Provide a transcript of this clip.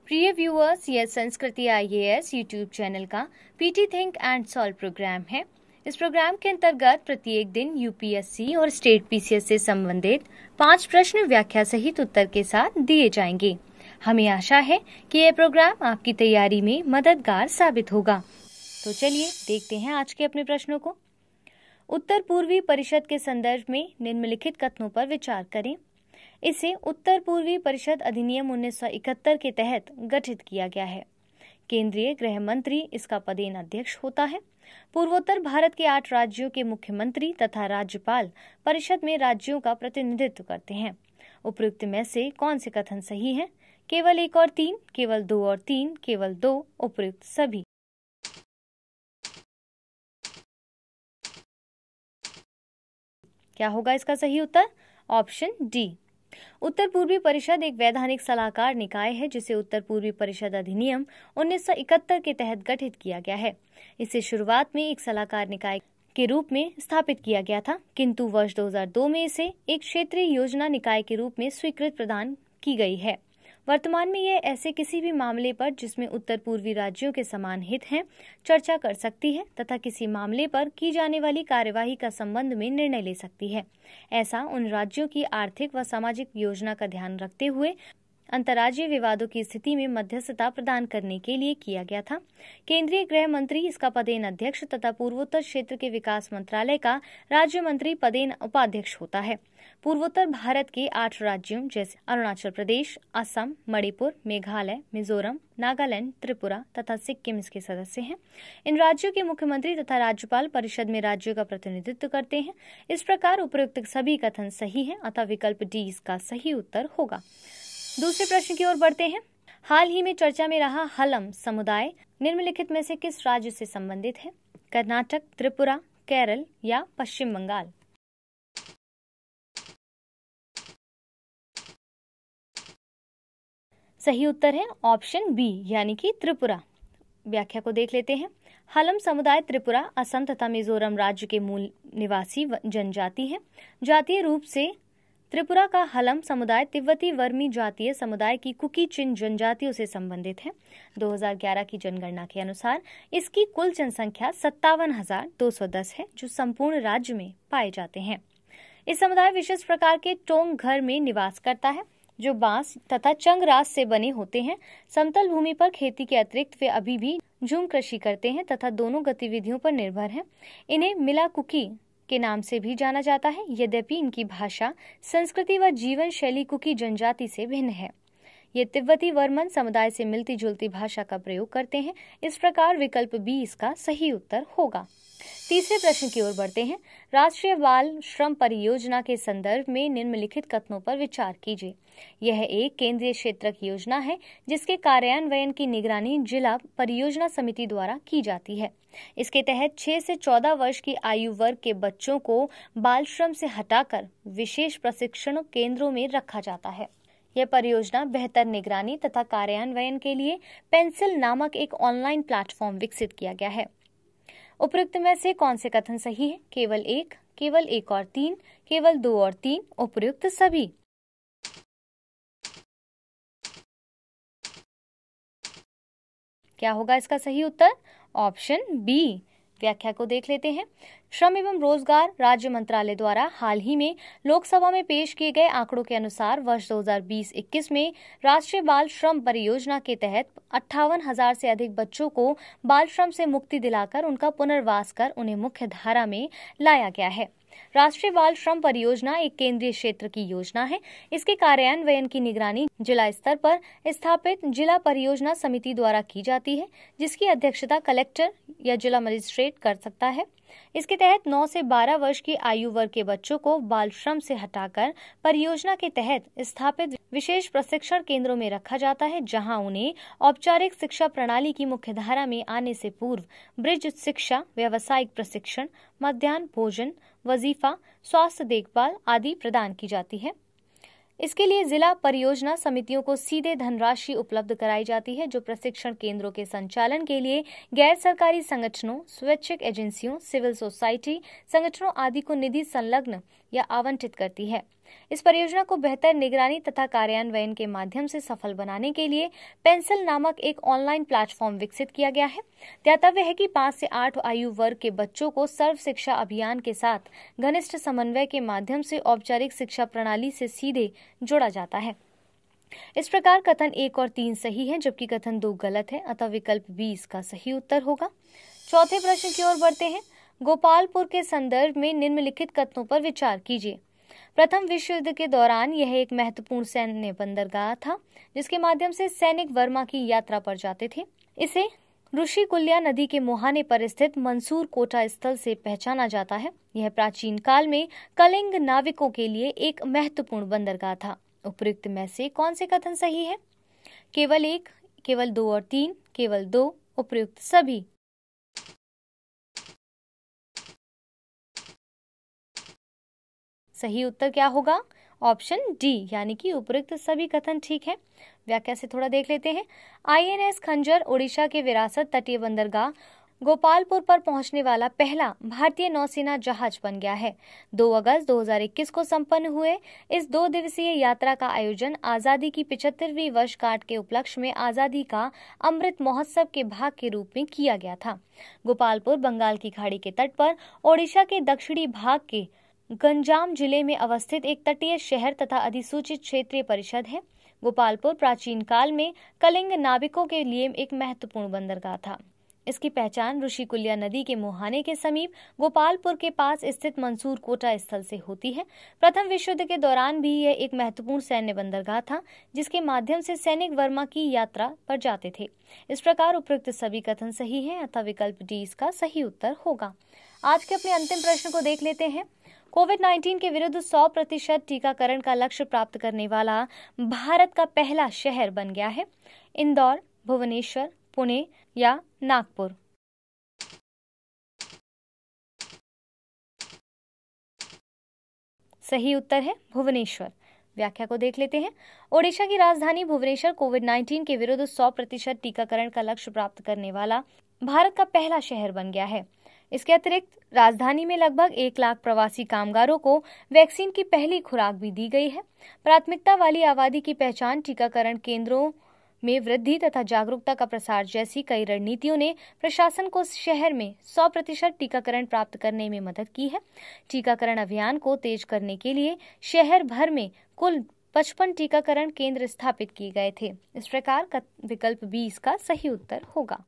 प्रिय व्यूअर्स, यह Sanskriti IAS YouTube channel का PT think and solve program है। इस प्रोग्राम के अंतर्गत प्रत्येक दिन UPSC और स्टेट PCS से संबंधित 5 प्रश्न व्याख्या सहित उत्तर के साथ दिए जाएंगे। हमें आशा है कि यह प्रोग्राम आपकी तैयारी में मददगार साबित होगा। तो चलिए देखते हैं आज के अपने प्रश्नों को। उत्तर पूर्वी परिषद के संदर्भ में निम्नलिखित कथनों पर विचार करें। इसे उत्तर पूर्वी परिषद अधिनियम 1971 के तहत गठित किया गया है। केंद्रीय गृह मंत्री इसका पदेन अध्यक्ष होता है। पूर्वोत्तर भारत के 8 राज्यों के मुख्यमंत्री तथा राज्यपाल परिषद में राज्यों का प्रतिनिधित्व करते हैं। उपयुक्त में से कौन से कथन सही हैं? केवल 1 और 3, केवल 2 और 3, केवल 2, उपयुक्त सभी। क्या होगा इसका सही उत्तर? Option D. उत्तर पूर्वी परिषद एक वैधानिक सलाहकार निकाय है जिसे उत्तर पूर्वी परिषद अधिनियम 1971 के तहत गठित किया गया है। इसे शुरुआत में एक सलाहकार निकाय के रूप में स्थापित किया गया था, किंतु वर्ष 2002 में इसे एक क्षेत्रीय योजना निकाय के रूप में स्वीकृति प्रदान की गई है। वर्तमान में यह ऐसे किसी भी मामले पर जिसमें उत्तर पूर्वी राज्यों के समान हित हैं चर्चा कर सकती है तथा किसी मामले पर की जाने वाली कार्यवाही का संबंध में निर्णय ले सकती है। ऐसा उन राज्यों की आर्थिक व सामाजिक योजना का ध्यान रखते हुए अंतर्राज्यीय विवादों की स्थिति में मध्यस्थता प्रदान करने के लिए किया गया था। केंद्रीय गृह मंत्री इसका पदेन अध्यक्ष तथा पूर्वोत्तर क्षेत्र के विकास मंत्रालय का राज्य मंत्री पदेन उपाध्यक्ष होता है। पूर्वोत्तर भारत के 8 राज्यों जैसे अरुणाचल प्रदेश, असम, मणिपुर, मेघालय, मिजोरम, नागालैंड, त्रिपुरा तथा सिक्किम इसके सदस्य हैं। इन राज्यों के मुख्यमंत्री तथा राज्यपाल परिषद में राज्यों का प्रतिनिधित्व करते हैं। इस प्रकार उपयुक्त सभी कथन सही हैं, अतः विकल्प डी इसका सही उत्तर होगा। दूसरे प्रश्न की ओर बढ़ते हैं। हाल ही में चर्चा में रहा हलम समुदाय निम्नलिखित में से किस राज्य से संबंधित है? कर्नाटक, त्रिपुरा, केरल या पश्चिम बंगाल? सही उत्तर है ऑप्शन बी यानी कि त्रिपुरा। व्याख्या को देख लेते हैं। हलम समुदाय त्रिपुरा, असम तथा मिजोरम राज्य के मूल निवासी जनजाति है। जातीय रूप से त्रिपुरा का हलम समुदाय तिब्बती वर्मी जातीय समुदाय की कुकी चिन जनजातियों से संबंधित है। 2011 की जनगणना के अनुसार इसकी कुल जनसंख्या 57,210 है, जो संपूर्ण राज्य में पाए जाते हैं। इस समुदाय विशेष प्रकार के टोंग घर में निवास करता है जो बांस तथा चंगरास से बने होते हैं। समतल भूमि पर खेती के अतिरिक्त वे अभी भी झूम कृषि करते हैं तथा दोनों गतिविधियों पर निर्भर हैं। इन्हें मिला कुकी के नाम से भी जाना जाता है, यद्यपि इनकी भाषा, संस्कृति व जीवन शैली कुकी जनजाति से भिन्न है। ये तिब्बती वर्मन समुदाय से मिलती जुलती भाषा का प्रयोग करते हैं। इस प्रकार विकल्प बी इसका सही उत्तर होगा। तीसरे प्रश्न की ओर बढ़ते हैं। राष्ट्रीय बाल श्रम परियोजना के संदर्भ में निम्नलिखित कथनों पर विचार कीजिए। यह एक केंद्रीय क्षेत्रक योजना है जिसके कार्यान्वयन की निगरानी जिला परियोजना समिति द्वारा की जाती है। इसके तहत 6 से 14 वर्ष की आयु वर्ग के बच्चों को बाल श्रम से हटाकर विशेष प्रशिक्षण केंद्रों में रखा जाता है। यह परियोजना बेहतर निगरानी तथा कार्यान्वयन के लिए पेंसिल नामक एक ऑनलाइन प्लेटफॉर्म विकसित किया गया है। उपयुक्त में से कौन से कथन सही है? केवल 1, केवल 1 और 3, केवल 2 और 3, उपयुक्त सभी। क्या होगा इसका सही उत्तर? Option B. व्याख्या को देख लेते हैं। श्रम एवं रोजगार राज्य मंत्रालय द्वारा हाल ही में लोकसभा में पेश किए गए आंकड़ों के अनुसार वर्ष 2020-21 में राष्ट्रीय बाल श्रम परियोजना के तहत 58,000 से अधिक बच्चों को बाल श्रम से मुक्ति दिलाकर उनका पुनर्वास कर उन्हें मुख्य धारा में लाया गया है। राष्ट्रीय बाल श्रम परियोजना एक केंद्रीय क्षेत्र की योजना है। इसके कार्यान्वयन की निगरानी जिला स्तर पर स्थापित जिला परियोजना समिति द्वारा की जाती है, जिसकी अध्यक्षता कलेक्टर या जिला मजिस्ट्रेट कर सकता है। इसके तहत 9 से 12 वर्ष की आयु वर्ग के बच्चों को बाल श्रम से हटाकर परियोजना के तहत स्थापित विशेष प्रशिक्षण केंद्रों में रखा जाता है, जहां उन्हें औपचारिक शिक्षा प्रणाली की मुख्यधारा में आने से पूर्व ब्रिज शिक्षा, व्यावसायिक प्रशिक्षण, मध्याह्न भोजन, वजीफा, स्वास्थ्य देखभाल आदि प्रदान की जाती है। इसके लिए जिला परियोजना समितियों को सीधे धनराशि उपलब्ध कराई जाती है, जो प्रशिक्षण केंद्रों के संचालन के लिए गैर सरकारी संगठनों, स्वैच्छिक एजेंसियों, सिविल सोसाइटी संगठनों आदि को निधि संलग्न या आवंटित करती है। इस परियोजना को बेहतर निगरानी तथा कार्यान्वयन के माध्यम से सफल बनाने के लिए पेंसिल नामक एक ऑनलाइन प्लेटफॉर्म विकसित किया गया है। ध्यातव्य है कि 5 से 8 आयु वर्ग के बच्चों को सर्व शिक्षा अभियान के साथ घनिष्ठ समन्वय के माध्यम से औपचारिक शिक्षा प्रणाली से सीधे जोड़ा जाता है। इस प्रकार कथन 1 और 3 सही है, जबकि कथन 2 गलत है, अतः विकल्प बी इसका सही उत्तर होगा। चौथे प्रश्न की ओर बढ़ते हैं। गोपालपुर के संदर्भ में निम्नलिखित कथनों पर विचार कीजिए। प्रथम विश्व युद्ध के दौरान यह एक महत्वपूर्ण सैन्य बंदरगाह था, जिसके माध्यम से सैनिक बर्मा की यात्रा पर जाते थे। इसे ऋषिकुल्या नदी के मुहाने पर स्थित मंसूर कोटा स्थल से पहचाना जाता है। यह प्राचीन काल में कलिंग नाविकों के लिए एक महत्वपूर्ण बंदरगाह था। उपयुक्त में से कौन से कथन सही है? केवल 1, केवल 2 और 3, केवल 2, उपयुक्त सभी। सही उत्तर क्या होगा? ऑप्शन डी यानी कि उपयुक्त सभी कथन ठीक है। व्याख्या से थोड़ा देख लेते हैं। INS खंजर ओडिशा के विरासत तटीय बंदरगाह गोपालपुर पर पहुंचने वाला पहला भारतीय नौसेना जहाज बन गया है। 2 अगस्त 2021 को संपन्न हुए इस 2 दिवसीय यात्रा का आयोजन आजादी की 75वीं वर्षगांठ के उपलक्ष्य में आजादी का अमृत महोत्सव के भाग के रूप में किया गया था। गोपालपुर बंगाल की खाड़ी के तट पर ओडिशा के दक्षिणी भाग के गंजाम जिले में अवस्थित एक तटीय शहर तथा अधिसूचित क्षेत्रीय परिषद है। गोपालपुर प्राचीन काल में कलिंग नाविकों के लिए एक महत्वपूर्ण बंदरगाह था। इसकी पहचान ऋषिकुल्या नदी के मुहाने के समीप गोपालपुर के पास स्थित मंसूर कोटा स्थल से होती है। प्रथम विश्व युद्ध के दौरान भी यह एक महत्वपूर्ण सैन्य बंदरगाह था, जिसके माध्यम से सैनिक बर्मा की यात्रा पर जाते थे। इस प्रकार उपयुक्त सभी कथन सही हैं, अतः विकल्प डी इसका सही उत्तर होगा। आज के अपने अंतिम प्रश्न को देख लेते हैं। कोविड-19 के विरुद्ध 100% टीकाकरण का लक्ष्य प्राप्त करने वाला भारत का पहला शहर बन गया है। इंदौर, भुवनेश्वर, पुणे या नागपुर? सही उत्तर है भुवनेश्वर। व्याख्या को देख लेते हैं। ओडिशा की राजधानी भुवनेश्वर कोविड-19 के विरुद्ध 100% टीकाकरण का लक्ष्य प्राप्त करने वाला भारत का पहला शहर बन गया है। इसके अतिरिक्त राजधानी में लगभग 1 लाख प्रवासी कामगारों को वैक्सीन की पहली खुराक भी दी गई है। प्राथमिकता वाली आबादी की पहचान, टीकाकरण केंद्रों में वृद्धि तथा जागरूकता का प्रसार जैसी कई रणनीतियों ने प्रशासन को शहर में 100% टीकाकरण प्राप्त करने में मदद की है। टीकाकरण अभियान को तेज करने के लिए शहर भर में कुल 55 टीकाकरण केंद्र स्थापित किए गए थे। इस प्रकार विकल्प बी इसका सही उत्तर होगा।